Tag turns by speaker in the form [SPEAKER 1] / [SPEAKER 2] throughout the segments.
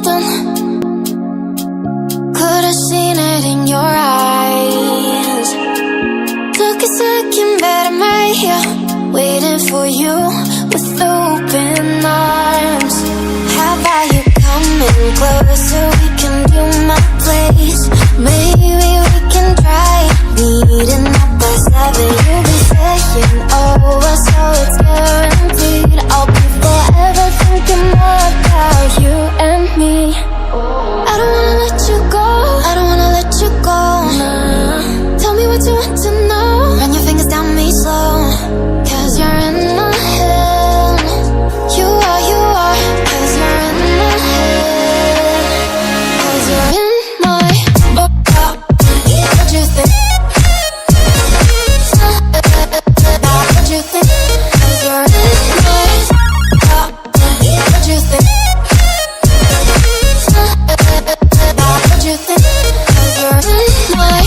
[SPEAKER 1] something. Could've seen it in your eyes. Took a second, but I'm right here, waiting for you with open arms. How about you coming closer? We can do my place. Maybe we can try meeting up by 7. You'll be saying over, so it's guaranteed. I'll be forever thinking more about you and me. I don't wanna let you go, I don't wanna let you go. Nah. Tell me what you want to know. Run your fingers down me slow, 'cause you're in my head. You are, 'cause you're in my head. 'Cause you're in my what you think? What you think? 'Cause you're in my what you think? What you think? 'Cause you're in my.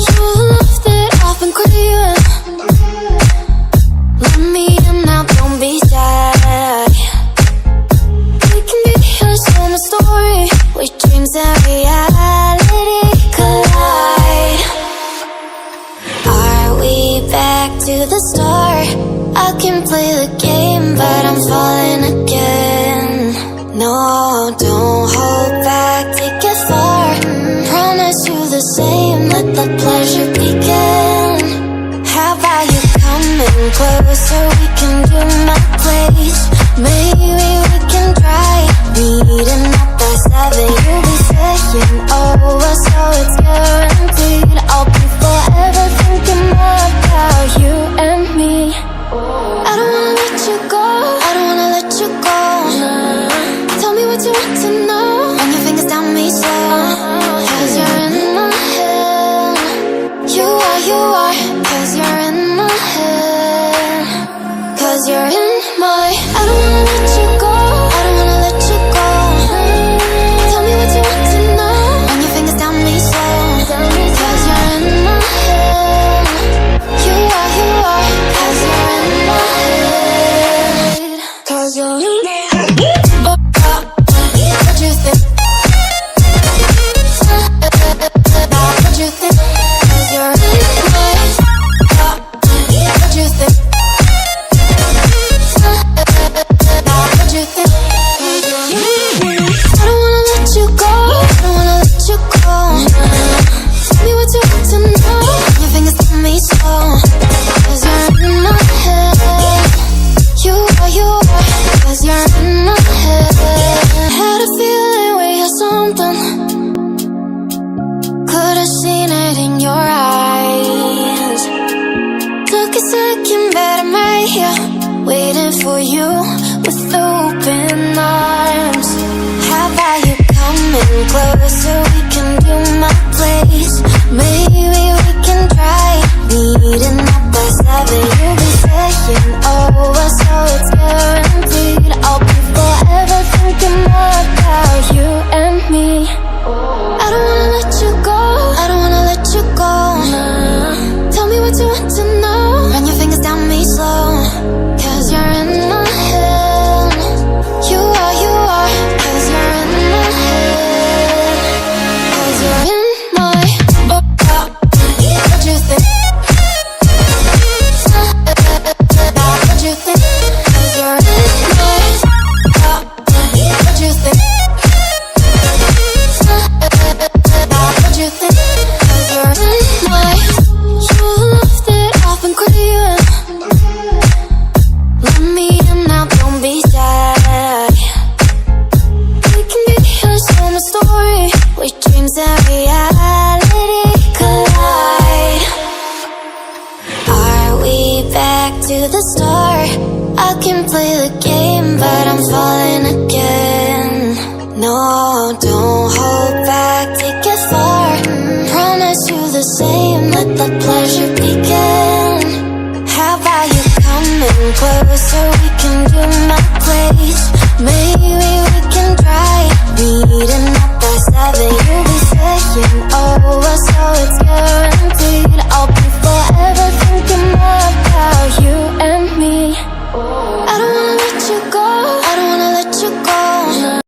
[SPEAKER 1] You left it off and crying. Let me in now, don't be shy. We can be here, so my story, where dreams and reality collide. Are we back to the start? I can play the game, but I'm falling again. No, don't hold back, take it far. Promise you the same, let the pleasure begin. How about you coming closer? We can do my place. Maybe we can try meeting up by 7. You'll be saying over, so it's guaranteed. I'll be forever thinking more about you and me. I don't wanna let you go, I don't wanna let you go. Tell me what you want to know. Run your fingers down me slow, 'cause you're in my head. You are, 'cause you're in my head. 'Cause you're in my. I don't wanna let you go, I don't wanna let you go. Tell me what you want to know. Run your fingers down me slow, 'cause you're in my head. You are, 'cause you're in my head. 'Cause you're in my head. What you think? What you think? 'Cause you're in my. What you think? What you think? I don't wanna let you go, I don't wanna let you go. Tell me what you want to know. Your fingers on me slow, 'cause you're in my head. You are, 'cause you're in my head. Had a feeling we had something. Could've seen it in your eyes. Took a second, but I'm right here, waiting for you with open arms. How about you coming closer? We can do my place. Maybe we can try meeting up by 7. You'll be saying over, so it's guaranteed. I'll be forever thinking more about you and me. I don't wanna let you go, I don't wanna let you go. Tell me what you want to know. Run your fingers down me slow, 'cause you're in my head. You are, 'cause you're in my head. 'Cause you're in my. What you think? What you think? 'Cause you're in my. What you think? What you think? 'Cause you're in my. You left it off and crying. Let me in now, don't be shy. We can be here, so my story, where dreams and reality collide. Are we back to the start? I can play the game, but I'm falling again. No, don't hold back, take it far. Promise you the same, let the pleasure begin. How about you coming closer? We can do my